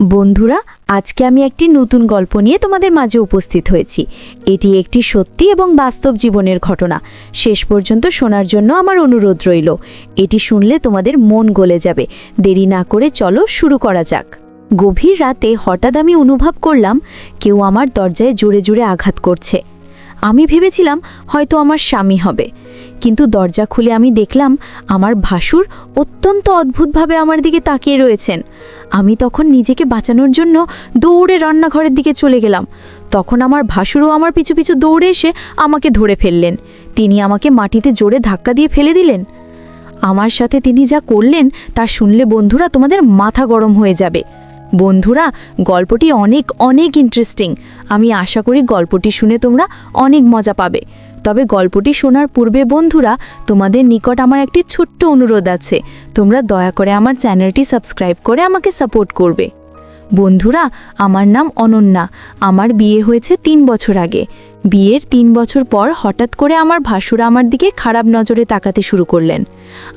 বন্ধুরা, আজকে আমি একটি নতুন গল্প নিয়ে তোমাদের মাঝে উপস্থিত হয়েছি। এটি একটি সত্যি এবং বাস্তব জীবনের ঘটনা। শেষ পর্যন্ত শোনার জন্য আমার অনুরোধ রইল। এটি শুনলে তোমাদের মন গলে যাবে। দেরি না করে চলো শুরু করা যাক। গভীর রাতে হঠাৎ আমি অনুভব করলাম কেউ আমার দরজায় জোরে জোরে আঘাত করছে। আমি ভেবেছিলাম হয়তো আমার স্বামী হবে, কিন্তু দরজা খুলে আমি দেখলাম আমার ভাসুর অত্যন্ত অদ্ভুতভাবে আমার দিকে তাকিয়ে রয়েছেন। আমি তখন নিজেকে বাঁচানোর জন্য দৌড়ে রান্নাঘরের দিকে চলে গেলাম। তখন আমার ভাসুরও আমার পিছু পিছু দৌড়ে এসে আমাকে ধরে ফেললেন। তিনি আমাকে মাটিতে জোরে ধাক্কা দিয়ে ফেলে দিলেন। আমার সাথে তিনি যা করলেন তা শুনলে বন্ধুরা তোমাদের মাথা গরম হয়ে যাবে। বন্ধুরা, গল্পটি অনেক অনেক ইন্টারেস্টিং। আমি আশা করি গল্পটি শুনে তোমরা অনেক মজা পাবে। তবে গল্পটি শোনার পূর্বে বন্ধুরা, তোমাদের নিকট আমার একটি ছোট্ট অনুরোধ আছে। তোমরা দয়া করে আমার চ্যানেলটি সাবস্ক্রাইব করে আমাকে সাপোর্ট করবে। বন্ধুরা, আমার নাম অনন্যা। আমার বিয়ে হয়েছে 3 বছর আগে। বিয়ের 3 বছর পর হঠাৎ করে আমার ভাসুর আমার দিকে খারাপ নজরে তাকাতে শুরু করলেন।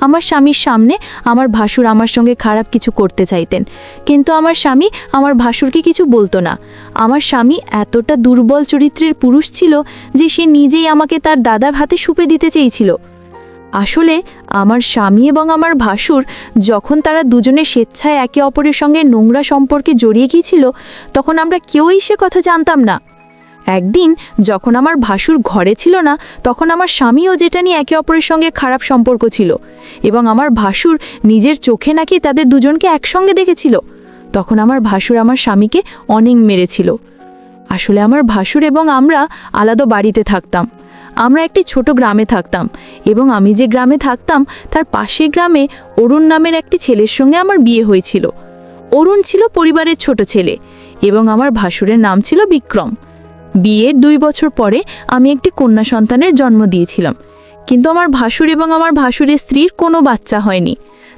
আমার স্বামীর সামনে আমার ভাসুর আমার সঙ্গে খারাপ কিছু করতে চাইতেন, কিন্তু আমার স্বামী আমার ভাসুরকে কিছু বলতো না। আমার স্বামী এতটা দুর্বল চরিত্রের পুরুষ ছিল যে সে নিজেই আমাকে তার দাদার হাতে সুপে দিতে চেয়েছিল। আসলে আমার স্বামী এবং আমার ভাসুর যখন তারা দুজনে স্বেচ্ছায় একে অপরের সঙ্গে নোংরা সম্পর্কে জড়িয়ে গিয়েছিল, তখন আমরা কেউই সে কথা জানতাম না। একদিন যখন আমার ভাসুর ঘরে ছিল না, তখন আমার স্বামীও যেটা নিয়ে একে অপরের সঙ্গে খারাপ সম্পর্ক ছিল, এবং আমার ভাসুর নিজের চোখে নাকি তাদের দুজনকে একসঙ্গে দেখেছিল। তখন আমার ভাসুর আমার স্বামীকে অনেক মেরেছিল। আসলে আমার ভাসুর এবং আমরা আলাদা বাড়িতে থাকতাম। আমরা একটি ছোট গ্রামে থাকতাম, এবং আমি যে গ্রামে থাকতাম তার পাশের গ্রামে অরুণ নামের একটি ছেলের সঙ্গে আমার বিয়ে হয়েছিল। অরুণ ছিল পরিবারের ছোট ছেলে, এবং আমার ভাসুরের নাম ছিল বিক্রম। বিয়ের 2 বছর পরে আমি একটি কন্যা সন্তানের জন্ম দিয়েছিলাম, কিন্তু আমার ভাসুর এবং আমার ভাসুরের স্ত্রীর কোনো বাচ্চা হয়নি।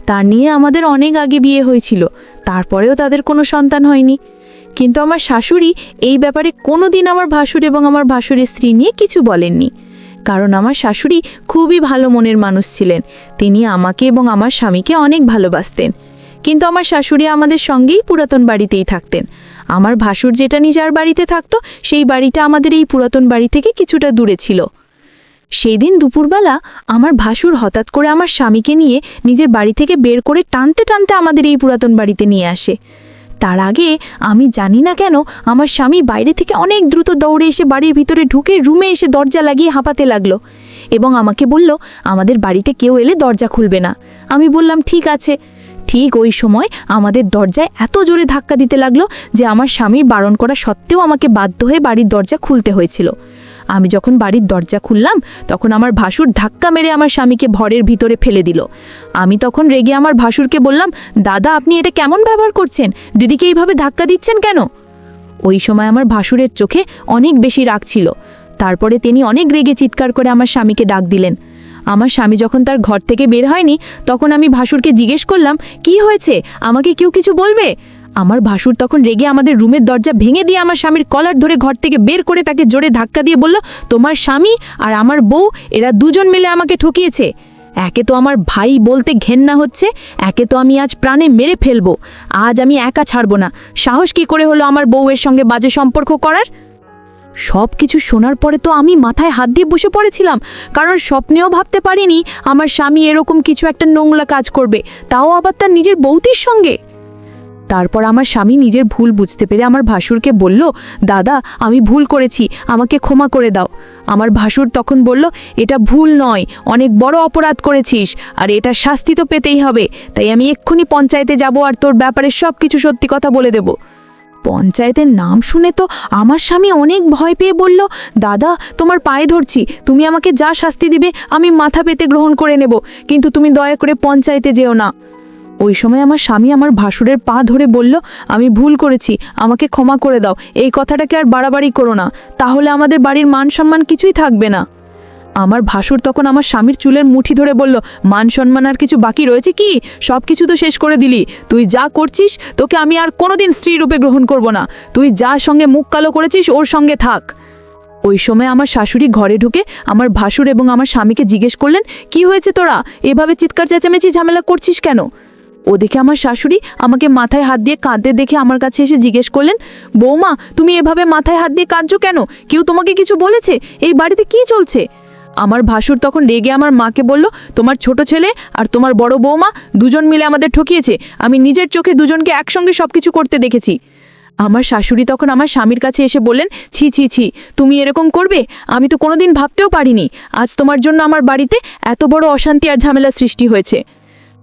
তার নিয়ে আমাদের অনেক আগে বিয়ে হয়েছিল, তারপরেও তাদের কোনো সন্তান হয়নি। কিন্তু আমার শাশুড়ি এই ব্যাপারে কোনো দিন আমার ভাসুর এবং আমার ভাসুরের স্ত্রী নিয়ে কিছু বলেননি, কারণ আমার শাশুড়ি খুবই ভালো মনের মানুষ ছিলেন। তিনি আমাকে এবং আমার স্বামীকে অনেক ভালোবাসতেন। কিন্তু আমার শাশুড়ি আমাদের সঙ্গেই পুরাতন বাড়িতেই থাকতেন। আমার ভাসুর যেটা নিজের বাড়িতে থাকতো, সেই বাড়িটা আমাদের এই পুরাতন বাড়ি থেকে কিছুটা দূরে ছিল। সেই দিন দুপুরবেলা আমার ভাসুর হঠাৎ করে আমার স্বামীকে নিয়ে নিজের বাড়ি থেকে বের করে টানতে টানতে আমাদের এই পুরাতন বাড়িতে নিয়ে আসে। তার আগে আমি জানি না কেন আমার স্বামী বাইরে থেকে অনেক দ্রুত দৌড়ে এসে বাড়ির ভিতরে ঢুকে রুমে এসে দরজা লাগিয়ে হাঁপাতে লাগলো, এবং আমাকে বলল আমাদের বাড়িতে কেউ এলে দরজা খুলবে না। আমি বললাম ঠিক আছে। ঠিক ওই সময় আমাদের দরজায় এত জোরে ধাক্কা দিতে লাগলো যে আমার স্বামীর বারণ করা সত্ত্বেও আমাকে বাধ্য হয়ে বাড়ির দরজা খুলতে হয়েছিল। আমি যখন বাড়ির দরজা খুললাম, তখন আমার ভাসুর ধাক্কা মেরে আমার স্বামীকে ঘরের ভিতরে ফেলে দিল। আমি তখন রেগে আমার ভাসুরকে বললাম, দাদা আপনি এটা কেমন ব্যবহার করছেন? দিদিকে এইভাবে ধাক্কা দিচ্ছেন কেন? ওই সময় আমার ভাসুরের চোখে অনেক বেশি রাগ ছিল। তারপরে তিনি অনেক রেগে চিৎকার করে আমার স্বামীকে ডাক দিলেন। আমার স্বামী যখন তার ঘর থেকে বের হয়নি, তখন আমি ভাসুরকে জিজ্ঞেস করলাম, কি হয়েছে, আমাকে কেউ কিছু বলবে? আমার ভাসুর তখন রেগে আমাদের রুমের দরজা ভেঙে দিয়ে আমার স্বামীর কলার ধরে ঘর থেকে বের করে তাকে জোরে ধাক্কা দিয়ে বলল, তোমার স্বামী আর আমার বউ এরা দুজন মিলে আমাকে ঠকিয়েছে। একে তো আমার ভাই বলতে ঘেন্না হচ্ছে, একে তো আমি আজ প্রাণে মেরে ফেলবো। আজ আমি একা ছাড়বো না। সাহস কি করে হলো আমার বউয়ের সঙ্গে বাজে সম্পর্ক করার? সব কিছু শোনার পরে তো আমি মাথায় হাত দিয়ে বসে পড়েছিলাম, কারণ স্বপ্নেও ভাবতে পারিনি আমার স্বামী এরকম কিছু একটা নোংরা কাজ করবে, তাও আবার তার নিজের বউতির সঙ্গে। তারপর আমার স্বামী নিজের ভুল বুঝতে পেরে আমার ভাসুরকে বলল, দাদা আমি ভুল করেছি, আমাকে ক্ষমা করে দাও। আমার ভাসুর তখন বলল, এটা ভুল নয়, অনেক বড় অপরাধ করেছিস, আর এটা শাস্তি তো পেতেই হবে। তাই আমি এক্ষুনি পঞ্চায়েতে যাব আর তোর ব্যাপারে সব কিছু সত্যি কথা বলে দেব। পঞ্চায়েতের নাম শুনে তো আমার স্বামী অনেক ভয় পেয়ে বলল, দাদা তোমার পায়ে ধরছি, তুমি আমাকে যা শাস্তি দিবে আমি মাথা পেতে গ্রহণ করে নেব, কিন্তু তুমি দয়া করে পঞ্চায়েতে যেও না। ওই সময় আমার স্বামী আমার ভাসুরের পা ধরে বলল, আমি ভুল করেছি, আমাকে ক্ষমা করে দাও। এই কথাটাকে আর বাড়াবাড়ি করো না, তাহলে আমাদের বাড়ির মান সম্মান কিছুই থাকবে না। আমার ভাসুর তখন আমার স্বামীর চুলের মুঠি ধরে বলল, মান সম্মান আর কিছু বাকি রয়েছে কি? সব কিছু তো শেষ করে দিলি। তুই যা করছিস, তোকে আমি আর কোনোদিন স্ত্রী রূপে গ্রহণ করব না। তুই যার সঙ্গে মুখ কালো করেছিস ওর সঙ্গে থাক। ওই সময় আমার শাশুড়ি ঘরে ঢুকে আমার ভাসুর এবং আমার স্বামীকে জিজ্ঞেস করলেন, কি হয়েছে তোরা? এভাবে চিৎকার চেঁচামেচি ঝামেলা করছিস কেন? ওদিকে আমার শাশুড়ি আমাকে মাথায় হাত দিয়ে কাঁদতে দেখে আমার কাছে এসে জিজ্ঞেস করলেন, বৌমা তুমি এভাবে মাথায় হাত দিয়ে কাঁদছো কেন? কেউ তোমাকে কিছু বলেছে? এই বাড়িতে কি চলছে? আমার ভাসুর তখন রেগে আমার মাকে বলল, তোমার ছোট ছেলে আর তোমার বড় বৌমা দুজন মিলে আমাদের ঠকিয়েছে। আমি নিজের চোখে দুজনকে একসঙ্গে সবকিছু করতে দেখেছি। আমার শাশুড়ি তখন আমার স্বামীর কাছে এসে বললেন, ছি ছি ছি, তুমি এরকম করবে? আমি তো কোনোদিন ভাবতেও পারিনি আজ তোমার জন্য আমার বাড়িতে এত বড় অশান্তি আর ঝামেলা সৃষ্টি হয়েছে।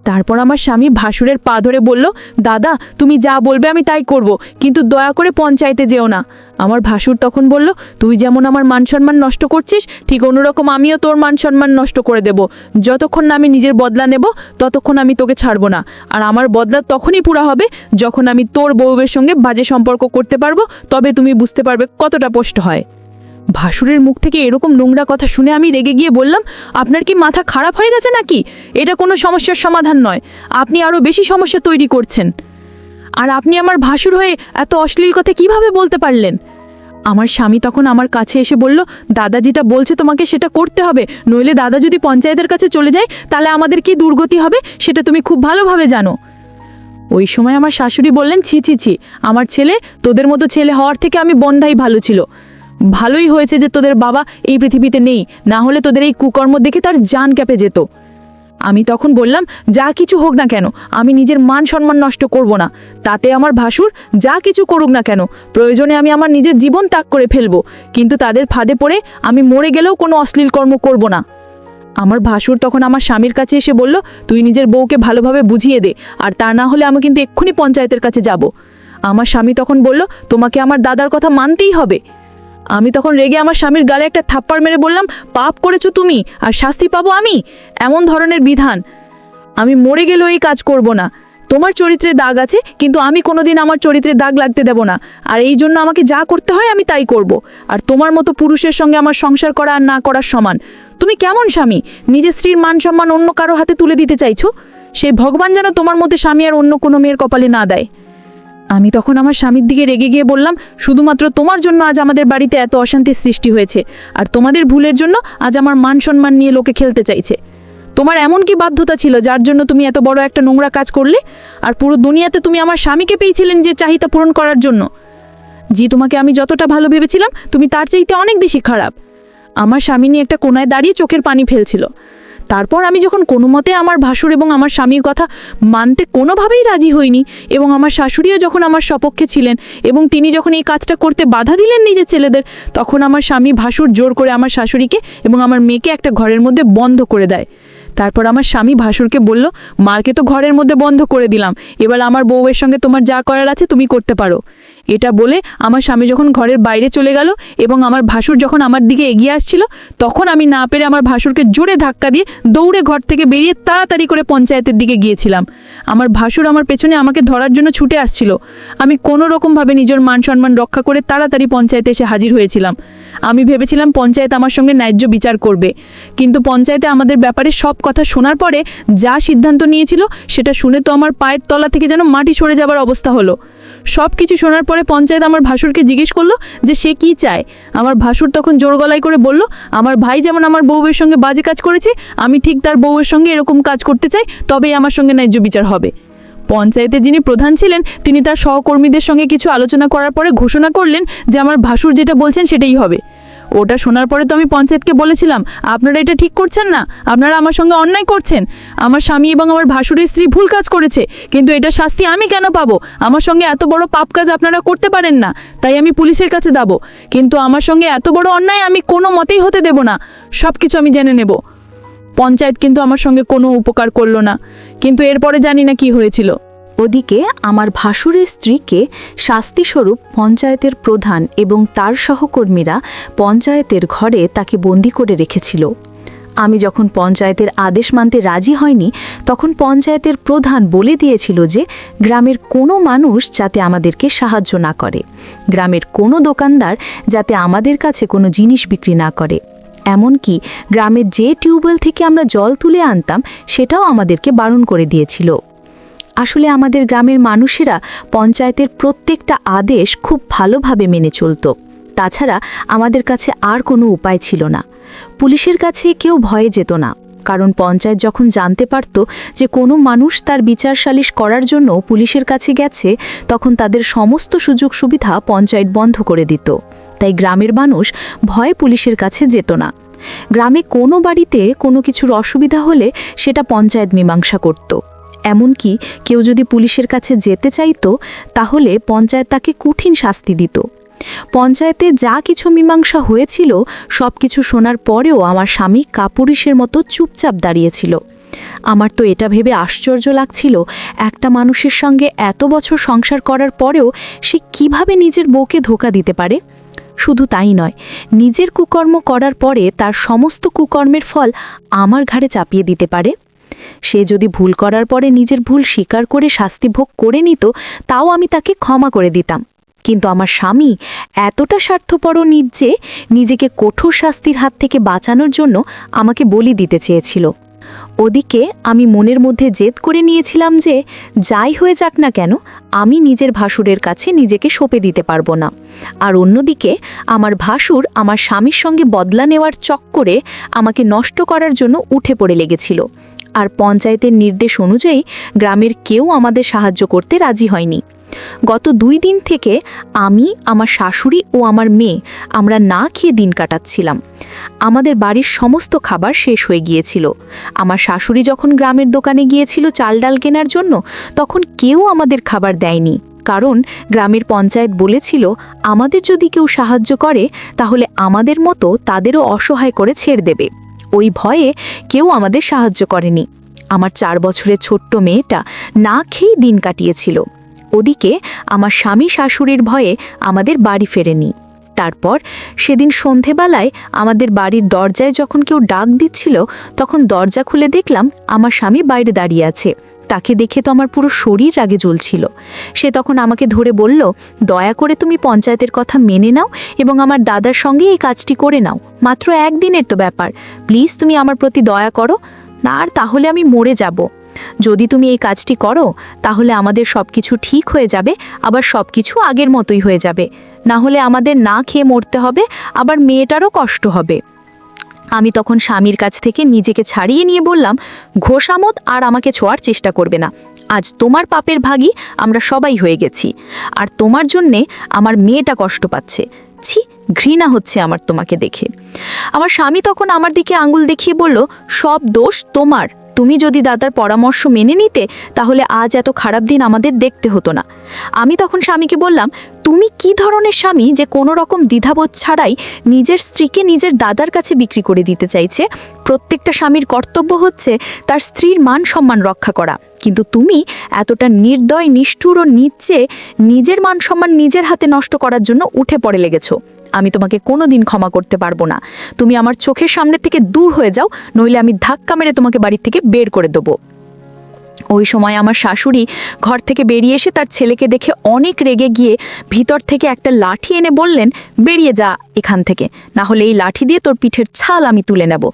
তারপর আমার স্বামী ভাসুরের পা ধরে বলল, দাদা তুমি যা বলবে আমি তাই করব, কিন্তু দয়া করে পঞ্চায়েতে যেও না। আমার ভাসুর তখন বলল, তুই যেমন আমার মান সম্মান নষ্ট করছিস, ঠিক অন্যরকম আমিও তোর মান সম্মান নষ্ট করে দেব। যতক্ষণ না আমি নিজের বদলা নেব ততক্ষণ আমি তোকে ছাড়বো না। আর আমার বদলা তখনই পুরা হবে যখন আমি তোর বউয়ের সঙ্গে বাজে সম্পর্ক করতে পারবো, তবে তুমি বুঝতে পারবে কতটা কষ্ট হয়। ভাসুরের মুখ থেকে এরকম নোংরা কথা শুনে আমি রেগে গিয়ে বললাম, আপনার কি মাথা খারাপ হয়ে গেছে নাকি? এটা কোনো সমস্যার সমাধান নয়, আপনি আরও বেশি সমস্যা তৈরি করছেন। আর আপনি আমার ভাসুর হয়ে এত অশ্লীল কথা কিভাবে বলতে পারলেন? আমার স্বামী তখন আমার কাছে এসে বলল, দাদা যেটা বলছে তোমাকে সেটা করতে হবে, নইলে দাদা যদি পঞ্চায়েতের কাছে চলে যায় তাহলে আমাদের কি দুর্গতি হবে সেটা তুমি খুব ভালোভাবে জানো। ওই সময় আমার শাশুড়ি বললেন, ছি ছি ছি, আমার ছেলে তোদের মতো ছেলে হওয়ার থেকে আমি বন্ধাই ভালো ছিল। ভালোই হয়েছে যে তোদের বাবা এই পৃথিবীতে নেই, না হলে তোদের এই কুকর্ম দেখে তার জান কেঁপে যেত। আমি তখন বললাম, যা কিছু হোক না কেন আমি নিজের মান সম্মান নষ্ট করব না। তাতে আমার ভাসুর যা কিছু করুক না কেন, প্রয়োজনে আমি আমার নিজের জীবন ত্যাগ করে ফেলবো, কিন্তু তাদের ফাঁদে পড়ে আমি মরে গেলেও কোনো অশ্লীল কর্ম করব না। আমার ভাসুর তখন আমার স্বামীর কাছে এসে বলল, তুই নিজের বউকে ভালোভাবে বুঝিয়ে দে, আর তা না হলে আমি কিন্তু এক্ষুনি পঞ্চায়েতের কাছে যাব। আমার স্বামী তখন বলল, তোমাকে আমার দাদার কথা মানতেই হবে। আমি তখন রেগে আমার স্বামীর গালে একটা থাপ্পড় মেরে বললাম, পাপ করেছো তুমি আর শাস্তি পাবো আমি? এমন ধরনের বিধান? আমি মরে গেলেও এই কাজ করব না। তোমার চরিত্রে দাগ আছে, কিন্তু আমি কোনোদিন আমার চরিত্রে দাগ লাগতে দেব না। আর এই জন্য আমাকে যা করতে হয় আমি তাই করব। আর তোমার মতো পুরুষের সঙ্গে আমার সংসার করা আর না করার সমান। তুমি কেমন স্বামী, নিজের স্ত্রীর মান সম্মান অন্য কারো হাতে তুলে দিতে চাইছো? সেই ভগবান যেন তোমার মধ্যে স্বামী আর অন্য কোনো মেয়ের কপালে না দেয়। আমি তখন আমার স্বামীর দিকে রেগে গিয়ে বললাম, শুধুমাত্র তোমার জন্য আজ আমাদের বাড়িতে এত অশান্তির সৃষ্টি হয়েছে, আর তোমাদের ভুলের জন্য আজ আমার মান সম্মান নিয়ে লোকে খেলতে চাইছে। তোমার এমন কি বাধ্যতা ছিল যার জন্য তুমি এত বড় একটা নোংরা কাজ করলে? আর পুরো দুনিয়াতে তুমি আমার স্বামীকে পেয়েছিলেন যে চাহিদা পূরণ করার জন্য। জি, তোমাকে আমি যতটা ভালো ভেবেছিলাম তুমি তার চাইতে অনেক বেশি খারাপ। আমার স্বামী নিয়ে একটা কোনায় দাঁড়িয়ে চোখের পানি ফেলছিল। তারপর আমি যখন কোনো মতে আমার ভাসুর এবং আমার স্বামীর কথা মানতে কোনোভাবেই রাজি হইনি, এবং আমার শাশুড়িও যখন আমার সপক্ষে ছিলেন এবং তিনি যখন এই কাজটা করতে বাধা দিলেন নিজের ছেলেদের, তখন আমার স্বামী ভাসুর জোর করে আমার শাশুড়িকে এবং আমার মেয়েকে একটা ঘরের মধ্যে বন্ধ করে দেয়। তারপর আমার স্বামী ভাসুরকে বলল, মারকে তো ঘরের মধ্যে বন্ধ করে দিলাম, এবার আমার বউয়ের সঙ্গে তোমার যা করার আছে তুমি করতে পারো। এটা বলে আমার স্বামী যখন ঘরের বাইরে চলে গেল এবং আমার ভাসুর যখন আমার দিকে এগিয়ে আসছিল, তখন আমি না পেরে আমার ভাসুরকে জোরে ধাক্কা দিয়ে দৌড়ে ঘর থেকে বেরিয়ে তাড়াতাড়ি করে পঞ্চায়েতের দিকে গিয়েছিলাম। আমার ভাসুর আমার পেছনে আমাকে ধরার জন্য ছুটে আসছিল। আমি কোনো রকমভাবে নিজের মান সম্মান রক্ষা করে তাড়াতাড়ি পঞ্চায়েতে এসে হাজির হয়েছিলাম। আমি ভেবেছিলাম পঞ্চায়েত আমার সঙ্গে ন্যায্য বিচার করবে, কিন্তু পঞ্চায়েতে আমাদের ব্যাপারে সব কথা শোনার পরে যা সিদ্ধান্ত নিয়েছিল সেটা শুনে তো আমার পায়ের তলা থেকে যেন মাটি সরে যাবার অবস্থা হলো। সব কিছু শোনার পরে পঞ্চায়েত আমার ভাসুরকে জিজ্ঞেস করলো যে সে কি চায়। আমার ভাসুর তখন জোর গলায় করে বলল, আমার ভাই যেমন আমার বউয়ের সঙ্গে বাজে কাজ করেছে, আমি ঠিক তার বউয়ের সঙ্গে এরকম কাজ করতে চাই, তবেই আমার সঙ্গে ন্যায্য বিচার হবে। পঞ্চায়েতে যিনি প্রধান ছিলেন তিনি তার সহকর্মীদের সঙ্গে কিছু আলোচনা করার পরে ঘোষণা করলেন যে আমার ভাসুর যেটা বলছেন সেটাই হবে। ওটা শোনার পরে তো আমি পঞ্চায়েতকে বলেছিলাম, আপনারা এটা ঠিক করছেন না, আপনারা আমার সঙ্গে অন্যায় করছেন। আমার স্বামী এবং আমার ভাসুরের স্ত্রী ভুল কাজ করেছে, কিন্তু এটা শাস্তি আমি কেন পাবো? আমার সঙ্গে এত বড় পাপ কাজ আপনারা করতে পারেন না, তাই আমি পুলিশের কাছে যাব। কিন্তু আমার সঙ্গে এত বড় অন্যায় আমি কোনো মতেই হতে দেব না, সব কিছু আমি জেনে নেব। পঞ্চায়েত কিন্তু আমার সঙ্গে কোনো উপকার করলো না, কিন্তু এরপরে জানি না কি হয়েছিল। ওদিকে আমার ভাসুরের স্ত্রীকে শাস্তিস্বরূপ পঞ্চায়েতের প্রধান এবং তার সহকর্মীরা পঞ্চায়েতের ঘরে তাকে বন্দি করে রেখেছিল। আমি যখন পঞ্চায়েতের আদেশ মানতে রাজি হয়নি, তখন পঞ্চায়েতের প্রধান বলে দিয়েছিল যে গ্রামের কোনো মানুষ যাতে আমাদেরকে সাহায্য না করে, গ্রামের কোনো দোকানদার যাতে আমাদের কাছে কোনো জিনিস বিক্রি না করে, এমনকি গ্রামের যে টিউবওয়েল থেকে আমরা জল তুলে আনতাম সেটাও আমাদেরকে বারণ করে দিয়েছিল। আসলে আমাদের গ্রামের মানুষেরা পঞ্চায়েতের প্রত্যেকটা আদেশ খুব ভালোভাবে মেনে চলত। তাছাড়া আমাদের কাছে আর কোনো উপায় ছিল না। পুলিশের কাছে কেউ ভয়ে যেত না, কারণ পঞ্চায়েত যখন জানতে পারত যে কোনো মানুষ তার বিচার সালিশ করার জন্য পুলিশের কাছে গেছে, তখন তাদের সমস্ত সুযোগ সুবিধা পঞ্চায়েত বন্ধ করে দিত। তাই গ্রামের মানুষ ভয়ে পুলিশের কাছে যেত না। গ্রামে কোনো বাড়িতে কোনো কিছুর অসুবিধা হলে সেটা পঞ্চায়েত মীমাংসা করত। এমনকি কেউ যদি পুলিশের কাছে যেতে চাইতো, তাহলে পঞ্চায়েত তাকে কঠিন শাস্তি দিত। পঞ্চায়েতে যা কিছু মীমাংসা হয়েছিল সব কিছু শোনার পরেও আমার স্বামী কাপুরুষের মতো চুপচাপ দাঁড়িয়েছিল। আমার তো এটা ভেবে আশ্চর্য লাগছিল, একটা মানুষের সঙ্গে এত বছর সংসার করার পরেও সে কিভাবে নিজের বউকে ধোঁকা দিতে পারে। শুধু তাই নয়, নিজের কুকর্ম করার পরে তার সমস্ত কুকর্মের ফল আমার ঘাড়ে চাপিয়ে দিতে পারে। সে যদি ভুল করার পরে নিজের ভুল স্বীকার করে শাস্তি ভোগ করে নিত, তাও আমি তাকে ক্ষমা করে দিতাম। কিন্তু আমার স্বামী এতটা স্বার্থপর যে নিজেকে কঠোর শাস্তির হাত থেকে বাঁচানোর জন্য আমাকে বলি দিতে চেয়েছিল। ওদিকে আমি মনের মধ্যে জেদ করে নিয়েছিলাম যে যাই হয়ে যাক না কেন, আমি নিজের ভাসুরের কাছে নিজেকে সঁপে দিতে পারবো না। আর অন্যদিকে আমার ভাসুর আমার স্বামীর সঙ্গে বদলা নেওয়ার চক্করে আমাকে নষ্ট করার জন্য উঠে পড়ে লেগেছিল। আর পঞ্চায়েতের নির্দেশ অনুযায়ী গ্রামের কেউ আমাদের সাহায্য করতে রাজি হয়নি। গত 2 দিন থেকে আমি, আমার শাশুড়ি ও আমার মেয়ে আমরা না খেয়ে দিন কাটাচ্ছিলাম। আমাদের বাড়ির সমস্ত খাবার শেষ হয়ে গিয়েছিল। আমার শাশুড়ি যখন গ্রামের দোকানে গিয়েছিল চাল ডাল কেনার জন্য, তখন কেউ আমাদের খাবার দেয়নি। কারণ গ্রামের পঞ্চায়েত বলেছিল আমাদের যদি কেউ সাহায্য করে তাহলে আমাদের মতো তাদেরও অসহায় করে ছেড়ে দেবে। ওই ভয়ে কেউ আমাদের সাহায্য করেনি। আমার 4 বছরের ছোট্ট মেয়েটা না খেয়েই দিন কাটিয়েছিল। ওদিকে আমার স্বামী শাশুড়ির ভয়ে আমাদের বাড়ি ফেরেনি। তারপর সেদিন সন্ধেবেলায় আমাদের বাড়ির দরজায় যখন কেউ ডাক দিচ্ছিল, তখন দরজা খুলে দেখলাম আমার স্বামী বাইরে দাঁড়িয়ে আছে। তাকে দেখে তো আমার পুরো শরীর রাগে জ্বলছিল। সে তখন আমাকে ধরে বলল, দয়া করে তুমি পঞ্চায়েতের কথা মেনে নাও এবং আমার দাদার সঙ্গে এই কাজটি করে নাও। মাত্র 1 দিনের তো ব্যাপার, প্লিজ তুমি আমার প্রতি দয়া করো না, আর তাহলে আমি মরে যাব। যদি তুমি এই কাজটি করো তাহলে আমাদের সব কিছু ঠিক হয়ে যাবে, আবার সব কিছু আগের মতোই হয়ে যাবে। না হলে আমাদের না খেয়ে মরতে হবে, আবার মেয়েটারও কষ্ট হবে। আমি তখন স্বামীর কাছ থেকে নিজেকে ছাড়িয়ে নিয়ে বললাম, ঘোষামত আর আমাকে ছোঁয়ার চেষ্টা করবে না। আজ তোমার পাপের ভাগী আমরা সবাই হয়ে গেছি, আর তোমার জন্যে আমার মেয়েটা কষ্ট পাচ্ছে। ছি, ঘৃণা হচ্ছে আমার তোমাকে দেখে। আমার স্বামী তখন আমার দিকে আঙুল দেখিয়ে বলল, সব দোষ তোমার। তুমি যদি দাদার পরামর্শ মেনে নিতে তাহলে আজ এত খারাপ দিন আমাদের দেখতে হতো না। আমি তখন স্বামীকে বললাম, তুমি কি ধরনের স্বামী যে কোনো রকম দ্বিধাবোধ ছাড়াই নিজের স্ত্রীকে নিজের দাদার কাছে বিক্রি করে দিতে চাইছে? প্রত্যেকটা স্বামীর কর্তব্য হচ্ছে তার স্ত্রীর মান সম্মান রক্ষা করা, কিন্তু তুমি এতটা নির্দয়, নিষ্ঠুর ও নিচে নিজের মান সম্মান নিজের হাতে নষ্ট করার জন্য উঠে পড়ে লেগেছো। আমি তোমাকে কোনোদিন ক্ষমা করতে পারবো না। তুমি আমার চোখের সামনে থেকে দূর হয়ে যাও, নইলে আমি ধাক্কা মেরে তোমাকে বাড়ি থেকে বের করে দেবো। ওই সময় আমার শাশুড়ি ঘর থেকে বেরিয়ে এসে তার ছেলেকে দেখে অনেক রেগে গিয়ে ভিতর থেকে একটা লাঠি এনে বললেন, বেরিয়ে যা এখান থেকে, না হলে এই লাঠি দিয়ে তোর পিঠের ছাল আমি তুলে নেব।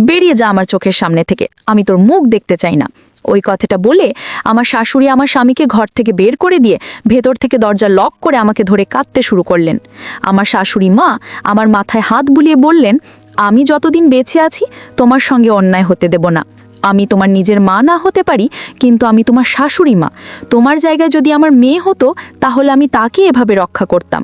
বেরিয়ে যা আমার চোখের সামনে থেকে, আমি তোর মুখ দেখতে চাই না। ওই কথাটা বলে আমার শাশুড়ি আমার স্বামীকে ঘর থেকে বের করে দিয়ে ভেতর থেকে দরজা লক করে আমাকে ধরে কাঁদতে শুরু করলেন। আমার শাশুড়ি মা আমার মাথায় হাত বুলিয়ে বললেন, আমি যতদিন বেঁচে আছি তোমার সঙ্গে অন্যায় হতে দেব না। আমি তোমার নিজের মা না হতে পারি, কিন্তু আমি তোমার শাশুড়ি মা। তোমার জায়গায় যদি আমার মেয়ে হতো তাহলে আমি তাকে এভাবে রক্ষা করতাম।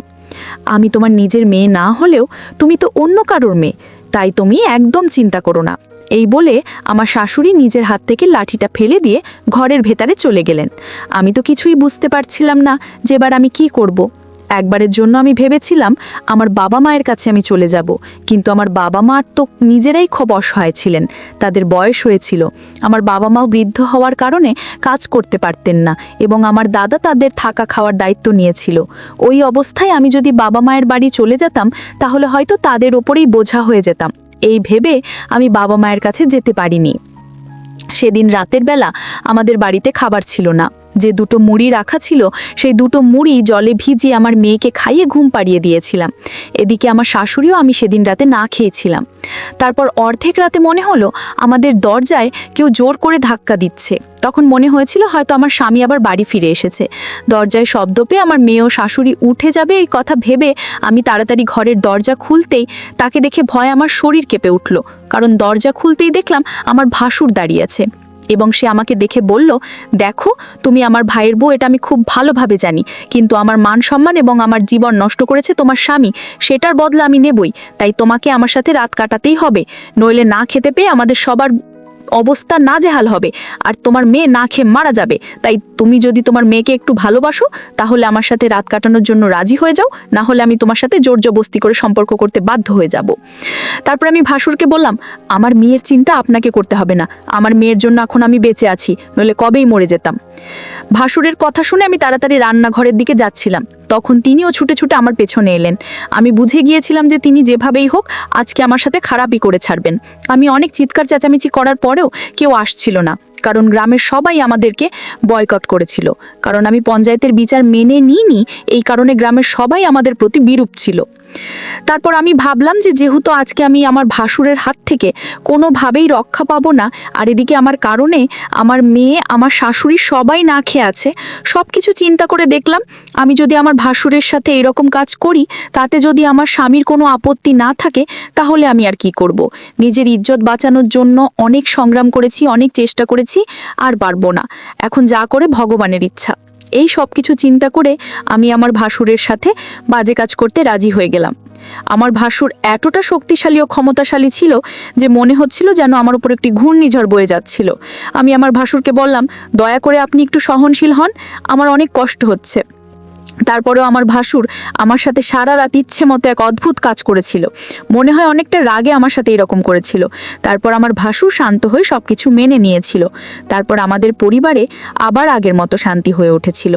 আমি তোমার নিজের মেয়ে না হলেও তুমি তো অন্য কারোর মেয়ে, তাই তুমি একদম চিন্তা করো না। এই বলে আমার শাশুড়ি নিজের হাত থেকে লাঠিটা ফেলে দিয়ে ঘরের ভেতরে চলে গেলেন। আমি তো কিছুই বুঝতে পারছিলাম না যে এবার আমি কি করব। একবারের জন্য আমি ভেবেছিলাম আমার বাবা মায়ের কাছে আমি চলে যাব, কিন্তু আমার বাবা মা তো নিজেরাই খুব অসহায় ছিলেন, তাদের বয়স হয়েছিল। আমার বাবা মাও বৃদ্ধ হওয়ার কারণে কাজ করতে পারতেন না এবং আমার দাদা তাদের থাকা খাওয়ার দায়িত্ব নিয়েছিল। ওই অবস্থায় আমি যদি বাবা মায়ের বাড়ি চলে যেতাম তাহলে হয়তো তাদের ওপরেই বোঝা হয়ে যেতাম। এই ভেবে আমি বাবা মায়ের কাছে যেতে পারিনি। সেদিন রাতের বেলা আমাদের বাড়িতে খাবার ছিল না। যে দুটো মুড়ি রাখা ছিল সেই দুটো মুড়ি জলে ভিজিয়ে আমার মেয়েকে খাইয়ে ঘুম পাড়িয়ে দিয়েছিলাম। এদিকে আমার শাশুড়িও আমি সেদিন রাতে না খেয়েছিলাম। তারপর অর্ধেক রাতে মনে হলো আমাদের দরজায় কেউ জোর করে ধাক্কা দিচ্ছে। তখন মনে হয়েছিল হয়তো আমার স্বামী আবার বাড়ি ফিরে এসেছে। দরজায় শব্দ পেয়ে আমার মেয়ে ও শাশুড়ি উঠে যাবে এই কথা ভেবে আমি তাড়াতাড়ি ঘরের দরজা খুলতেই তাকে দেখে ভয় আমার শরীর কেঁপে উঠল। কারণ দরজা খুলতেই দেখলাম আমার ভাসুর দাঁড়িয়ে আছে এবং সে আমাকে দেখে বলল, দেখো তুমি আমার ভাইয়ের বউ, এটা আমি খুব ভালোভাবে জানি, কিন্তু আমার মান সম্মান এবং আমার জীবন নষ্ট করেছে তোমার স্বামী, সেটার বদলা আমি নেবই। তাই তোমাকে আমার সাথে রাত কাটাতেই হবে, নইলে না খেতে পেয়ে আমাদের সবার অবস্থা নাজেহাল হবে আর তোমার মেয়ে না খেয়ে মারা যাবে। তাই তুমি যদি তোমার মেয়েকে একটু ভালোবাসো তাহলে আমার সাথে রাত কাটানোর জন্য রাজি হয়ে যাও, না হলে আমি তোমার সাথে জোর জবস্তি করে সম্পর্ক করতে বাধ্য হয়ে যাব। তারপর আমি ভাসুরকে বললাম, আমার মেয়ের চিন্তা আপনাকে করতে হবে না, আমার মেয়ের জন্য এখন আমি বেঁচে আছি, নইলে কবেই মরে যেতাম। ভাসুরের কথা শুনে আমি তাড়াতাড়ি রান্নাঘরের দিকে যাচ্ছিলাম, তখন তিনিও ছুটে ছুটে আমার পেছনে এলেন। আমি বুঝে গিয়েছিলাম যে তিনি যেভাবেই হোক আজকে আমার সাথে খারাপই করে ছাড়বেন। আমি অনেক চিৎকার চেঁচামেচি করার পরেও কেউ আসছিল না, কারণ গ্রামের সবাই আমাদেরকে বয়কট করেছিল। কারণ আমি পঞ্চায়েতের বিচার মেনে নিইনি, এই কারণে গ্রামের সবাই আমাদের প্রতি বিরূপ ছিল। তারপর আমি ভাবলাম যে যেহেতু আজকে আমি আমার ভাসুরের হাত থেকে কোনোভাবেই রক্ষা পাবো না, আর এদিকে আমার কারণে আমার মেয়ে, আমার শাশুড়ি সবাই না খেয়ে আছে, সব কিছু চিন্তা করে দেখলাম আমি যদি আমার ভাসুরের সাথে এরকম কাজ করি, তাতে যদি আমার স্বামীর কোনো আপত্তি না থাকে, তাহলে আমি আর কি করব। নিজের ইজ্জত বাঁচানোর জন্য অনেক সংগ্রাম করেছি, অনেক চেষ্টা করেছি, আর পারবো না। এখন যা করে ভগবানের ইচ্ছা। এই সব কিছু চিন্তা করে আমি আমার ভাসুরের সাথে বাজে কাজ করতে রাজি হয়ে গেলাম। আমার ভাসুর এতটা শক্তিশালী ও ক্ষমতাশালী ছিল যে মনে হচ্ছিল যেন আমার উপর একটি ঘূর্ণিঝড় বয়ে যাচ্ছিল। আমি আমার ভাসুরকে বললাম, দয়া করে আপনি একটু সহনশীল হন, আমার অনেক কষ্ট হচ্ছে। তারপরেও আমার ভাসুর আমার সাথে সারা রাত ইচ্ছে মতো এক অদ্ভুত কাজ করেছিল। মনে হয় অনেকটা রাগে আমার সাথে এরকম করেছিল। তারপর আমার ভাসুর শান্ত হয়ে সবকিছু মেনে নিয়েছিল। তারপর আমাদের পরিবারে আবার আগের মতো শান্তি হয়ে উঠেছিল।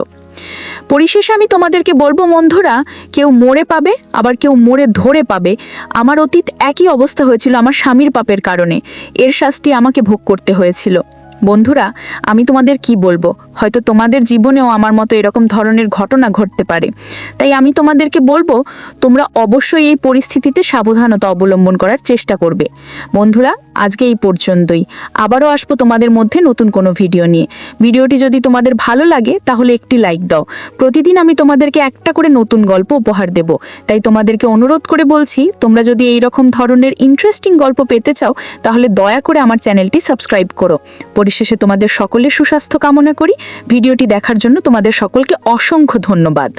পরিশেষে আমি তোমাদেরকে বলবো বন্ধুরা, কেউ মরে পাবে, আবার কেউ মরে ধরে পাবে। আমার অতীত একই অবস্থা হয়েছিল আমার স্বামীর পাপের কারণে, এর শাস্তি আমাকে ভোগ করতে হয়েছিল। বন্ধুরা, আমি তোমাদের কি বলবো, হয়তো তোমাদের জীবনেও আমার মতো এরকম ধরনের ঘটনা ঘটতে পারে। তাই আমি তোমাদেরকে বলবো, তোমরা অবশ্যই এই পরিস্থিতিতে সাবধানতা অবলম্বন করার চেষ্টা করবে। বন্ধুরা, আজকে এই পর্যন্তই। আবারও আসবো তোমাদের মধ্যে নতুন কোনো ভিডিও নিয়ে। ভিডিওটি যদি তোমাদের ভালো লাগে তাহলে একটি লাইক দাও। প্রতিদিন আমি তোমাদেরকে একটা করে নতুন গল্প উপহার দেব। তাই তোমাদেরকে অনুরোধ করে বলছি, তোমরা যদি এই রকম ধরনের ইন্টারেস্টিং গল্প পেতে চাও তাহলে দয়া করে আমার চ্যানেলটি সাবস্ক্রাইব করো। পরিশেষে তোমাদের সকলের সুস্বাস্থ্য কামনা করি। ভিডিওটি দেখার জন্য তোমাদের সকলকে অসংখ্য ধন্যবাদ।